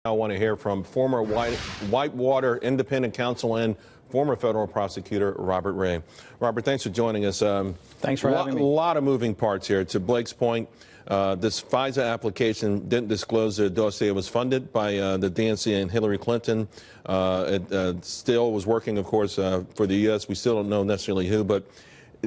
I want to hear from former Whitewater Independent Counsel and former federal prosecutor Robert Ray. Robert, thanks for joining us. Thanks for having me. A lot of moving parts here. To Blake's point, this FISA application didn't disclose the dossier was funded by the DNC and Hillary Clinton. It still was working, of course, for the U.S. We still don't know necessarily who,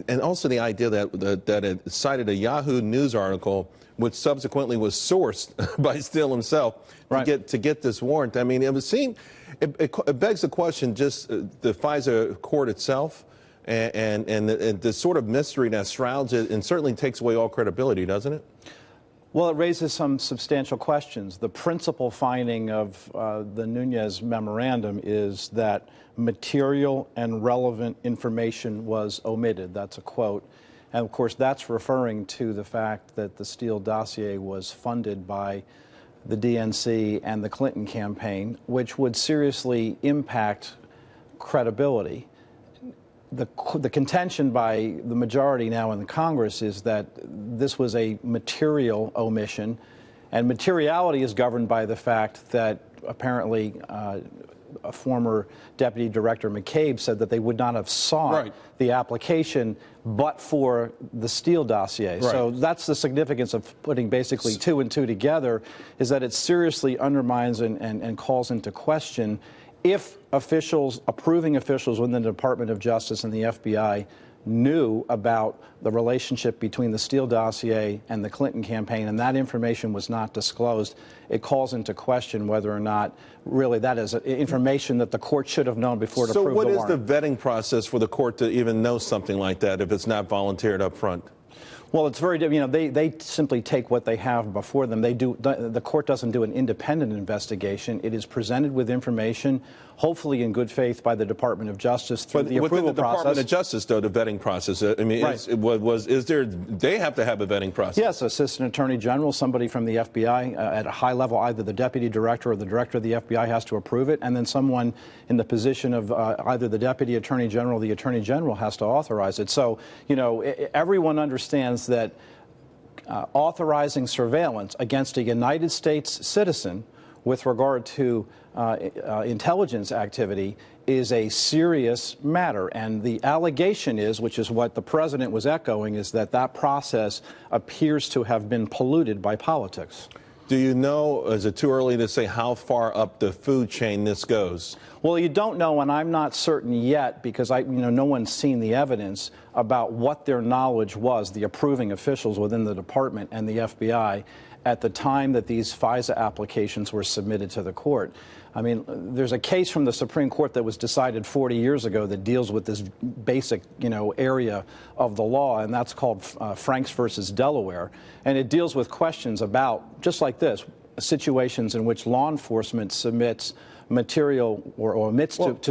and also the idea that it cited a Yahoo News article, which subsequently was sourced by Steele himself to get this warrant. I mean, it begs the question, just the FISA court itself and the sort of mystery that shrouds it, and certainly takes away all credibility, doesn't it? Well, it raises some substantial questions. The principal finding of the Nunes memorandum is that material and relevant information was omitted. That's a quote. And of course, that's referring to the fact that the Steele dossier was funded by the DNC and the Clinton campaign, which would seriously impact credibility. The contention by the majority now in the Congress is that this was a material omission, and materiality is governed by the fact that apparently a former Deputy Director McCabe said that they would not have sought the application but for the Steele dossier. So that's the significance of putting basically two and two together, is that it seriously undermines and calls into question if approving officials within the Department of Justice and the FBI knew about the relationship between the Steele dossier and the Clinton campaign, and that information was not disclosed. It calls into question whether or not really that is information that the court should have known before to approve the warrant. So what is the vetting process for the court to even know something like that if it's not volunteered up front? Well, it's very, they simply take what they have before them. The court doesn't do an independent investigation. It is presented with information, hopefully in good faith by the Department of Justice through the approval process. But within the Department of Justice, though, the vetting process, I mean, they have to have a vetting process? Yes, Assistant Attorney General, somebody from the FBI at a high level, either the Deputy Director or the Director of the FBI has to approve it, and then someone in the position of either the Deputy Attorney General or the Attorney General has to authorize it. So, everyone understands that authorizing surveillance against a United States citizen with regard to intelligence activity is a serious matter. And the allegation is, which is what the president was echoing, is that that process appears to have been polluted by politics. Do you know, is it too early to say how far up the food chain this goes? Well, you don't know, and I'm not certain yet, because no one's seen the evidence about what their knowledge was, the approving officials within the department and the FBI, at the time that these FISA applications were submitted to the court. I mean, there's a case from the Supreme Court that was decided 40 years ago that deals with this basic, area of the law, and that's called Franks versus Delaware. And it deals with questions about, just like this, situations in which law enforcement submits material or omits Robert,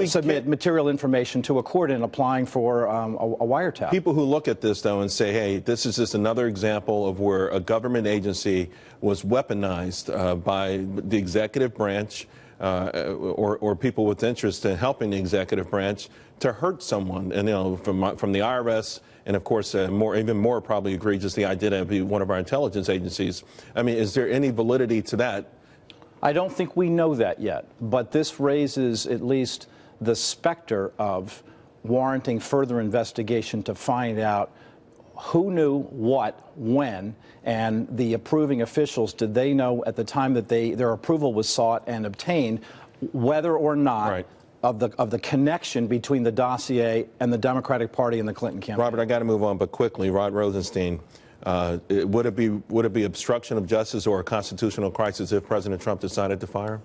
submit material information to a court in applying for a wiretap. People who look at this, though, and say, hey, this is just another example of where a government agency was weaponized by the executive branch or people with interest in helping the executive branch to hurt someone, and from the IRS, and of course, even more probably egregious, the idea that it be one of our intelligence agencies. I mean, is there any validity to that? I don't think we know that yet, but this raises at least the specter of warranting further investigation to find out who knew what, when, and the approving officials, did they know at the time that their approval was sought and obtained, whether or not of the connection between the dossier and the Democratic Party and the Clinton campaign. Robert, I got to move on, but quickly, Rod Rosenstein. Would it be obstruction of justice or a constitutional crisis if President Trump decided to fire him?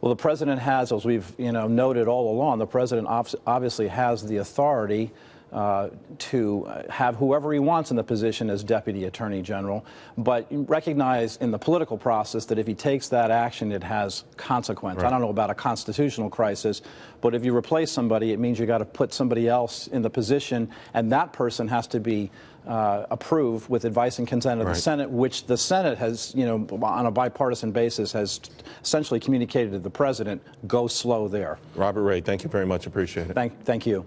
Well, the president has, as we've noted all along, the president obviously has the authority to have whoever he wants in the position as Deputy Attorney General, but recognize in the political process that if he takes that action, it has consequence. I don't know about a constitutional crisis, but if you replace somebody, it means you got to put somebody else in the position, and that person has to be approved with advice and consent of the Senate, which the Senate has, on a bipartisan basis, has essentially communicated to the president, go slow there. Robert Ray, thank you very much. Appreciate it. Thank you.